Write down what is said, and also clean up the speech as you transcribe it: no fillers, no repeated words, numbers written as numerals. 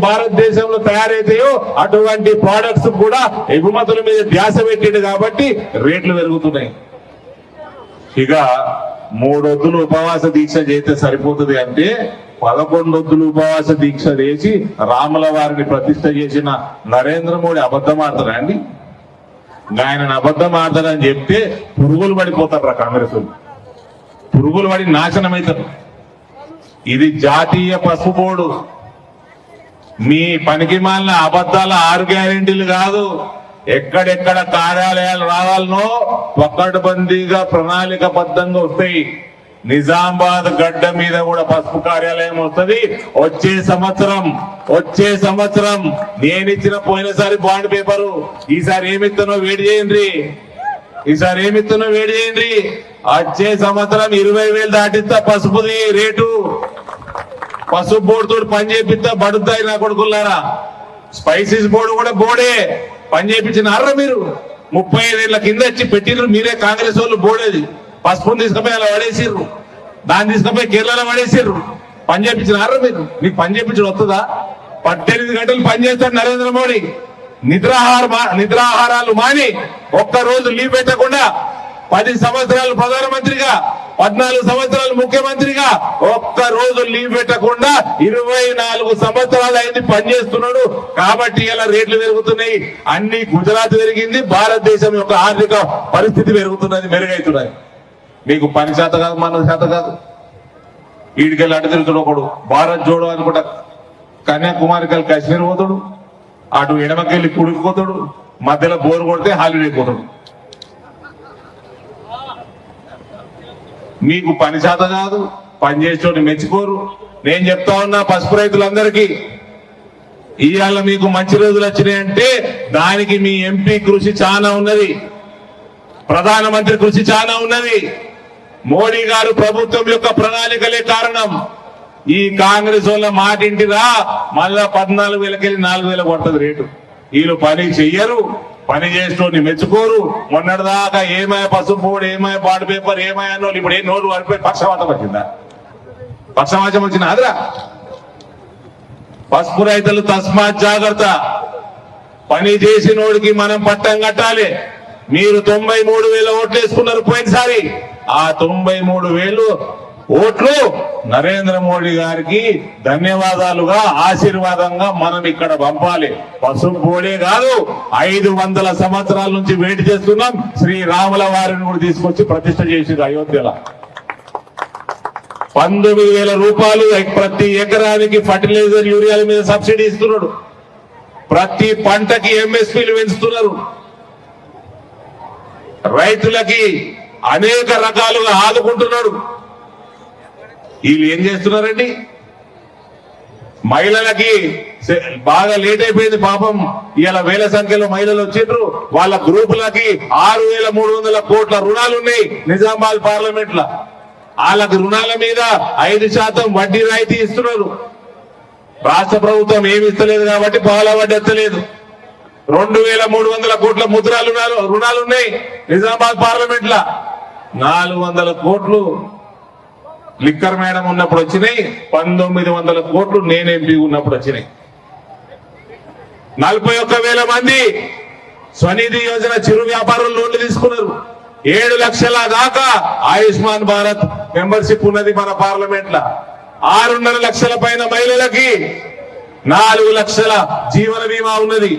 భారతదేశంలో తయారైతాయో అటువంటి ప్రొడక్ట్స్ కూడా ఎగుమతుల మీద ధ్యాస పెట్టిండు కాబట్టి రేట్లు పెరుగుతున్నాయి. ఇక 3 వద్దులు ఉపవాస దీక్ష చేస్తే సరిపోతుంది అంటే 11 వద్దులు ఉపవాస దీక్ష చేసి రాముల వారిని ప్రతిష్ట చేసిన నరేంద్ర మోడీ అబద్ధం ఆడతారా అండి? ఆయనను అబద్ధం ఆడతారని చెప్తే పురుగులు పడిపోతారు కాంగ్రెస్ వాళ్ళు. పురుగులు పడి నాశనం అవుతారు. ఇది జాతీయ పసుపు బోర్డు. మీ పనికి మాలిన అబద్ధాల 6 గ్యారెంటీలు కాదు. ఎక్కడెక్కడ కార్యాలయాలు రావాలనో పకడ్బందీగా ప్రణాళికబద్ధంగా వస్తాయి. నిజామాబాద్ గడ్డ మీద కూడా పసుపు కార్యాలయం వస్తుంది. వచ్చే సంవత్సరం నేనిచ్చిన పోయినసారి బాండ్ పేపరు, ఈసారి ఏమిత్తనో వేడి చేయండి. వచ్చే సంవత్సరం 20,000 దాటిస్తా పసుపుది రేటు. పసుపు బోర్డుతో పని చేపిస్తా బడుద్దాయి నా కొడుకులారా. స్పైసీస్ బోర్డు కూడా బోర్డే పని చేయించినారా మీరు? 35 ఏళ్ల కింద వచ్చి పెట్టిర్రు మీరే కాంగ్రెస్ వాళ్ళు బోర్డేది. పసుపుని తీసుకుపోయి అలా పడేసిర్రు, దాన్ని తీసుకుపోయి కేరళలో పడేసిర్రు. పని చేయించినారా మీరు? మీకు పని చేయించడం వస్తుందా? 18 గంటలు పని చేస్తాడు నరేంద్ర మోడీ. నిద్రాహారాలు మాని ఒక్క రోజు లీవ్ పెట్టకుండా 10 సంవత్సరాలు ప్రధానమంత్రిగా, 14 సంవత్సరాలు ముఖ్యమంత్రిగా ఒక్క రోజు లీవ్ పెట్టకుండా 24 సంవత్సరాలు అయింది పనిచేస్తున్నాడు. కాబట్టి ఇలా రేట్లు పెరుగుతున్నాయి. అన్ని గుజరాత్ పెరిగింది, భారతదేశం యొక్క ఆర్థిక పరిస్థితి పెరుగుతున్నది, మెరుగైతున్నది. మీకు పని చేత కాదు, మన చేత కాదు. వీడికెళ్ళి అటు తిరుగుతాడు ఒకడు, భారత్ జోడో అనుకుంటా కన్యాకుమారికి కాశ్మీర్ పోతాడు, అటు ఎడమకెళ్ళి కుడికిపోతాడు, మధ్యలో బోరు కొడితే హాలిడే పోతాడు. మీకు పని చేత కాదు, పని చేసేటోని మెచ్చుకోరు. నేను చెప్తా ఉన్నా పసుపు రైతులందరికీ, ఇవాళ మీకు మంచి రోజులు వచ్చినాయంటే దానికి మీ ఎంపీ కృషి చాలా ఉన్నది, ప్రధానమంత్రి కృషి చాలా ఉన్నది, మోడీ గారు ప్రభుత్వం యొక్క ప్రణాళికలే కారణం. ఈ కాంగ్రెస్ వాళ్ళ మాటింటిరా మళ్ళా 14,000కెళ్ళి 4,000 కొడుతుంది రేటు. వీళ్ళు పని చెయ్యరు, పని చేసేటోని మెచ్చుకోరు. మొన్నటిదాకా ఏమాయ పసుపు బోర్డు, ఏమాయ బాండ్ పేపర్, ఏమాయ అన్నోళ్ళు ఇప్పుడు ఏం నోరు వాడిపోయి పక్షవాతం వచ్చిందా? పక్షవాతం వచ్చిందా? అదిరా పసుపు రైతులు తస్మాత్ జాగ్రత్త. పని చేసినోడికి మనం పట్టం కట్టాలి. మీరు 93,000 ఓట్లు వేసుకున్నారు పోయినసారి. ఆ 93,000 ఓట్లు నరేంద్ర మోడీ గారికి ధన్యవాదాలుగా, ఆశీర్వాదంగా మనం ఇక్కడ పంపాలి. పసుపు బోర్డే కాదు, 500 సంవత్సరాల నుంచి వెయిట్ చేస్తున్నాం. శ్రీరాముల వారిని కూడా తీసుకొచ్చి ప్రతిష్ట చేసి అయోధ్యలో 19,000 రూపాయలు ప్రతి ఎకరానికి ఫర్టిలైజర్, యూరియాల మీద సబ్సిడీ ఇస్తున్నాడు. ప్రతి పంటకి ఎంఎస్పీలు పెంచుతున్నారు. రైతులకి అనేక రకాలుగా ఆదుకుంటున్నాడు. వీళ్ళు ఏం చేస్తున్నారండి? మహిళలకి బాగా లేట్ అయిపోయింది పాపం. ఇవాళ వేల సంఖ్యలో మహిళలు వచ్చిండ్రు. వాళ్ళ గ్రూపులకి 6,300 కోట్ల రుణాలు ఉన్నాయి నిజామాబాద్ పార్లమెంట్ లో. వాళ్ళకి రుణాల మీద 5% వడ్డీ రాయితీ ఇస్తున్నారు. రాష్ట్ర ప్రభుత్వం ఏమి ఇస్తలేదు కాబట్టి పాల వడ్డీ ఎత్తలేదు. 2,300 కోట్ల ముద్రా రుణాలు ఉన్నాయి నిజామాబాద్ పార్లమెంట్ లో. 400 కోట్లు లిక్కర్ మేడం ఉన్నప్పుడు వచ్చినాయి. 1900 కోట్లు నేను ఎంపీ ఉన్నప్పుడు వచ్చినాయి. 41,000 మంది స్వనిధి యోజన చిరు వ్యాపారులు లోన్లు తీసుకున్నారు. 7 లక్షల దాకా ఆయుష్మాన్ భారత్ మెంబర్షిప్ ఉన్నది మన పార్లమెంట్ లో. 6.5 లక్షల పైన మహిళలకి 4 లక్షల జీవన బీమా ఉన్నది.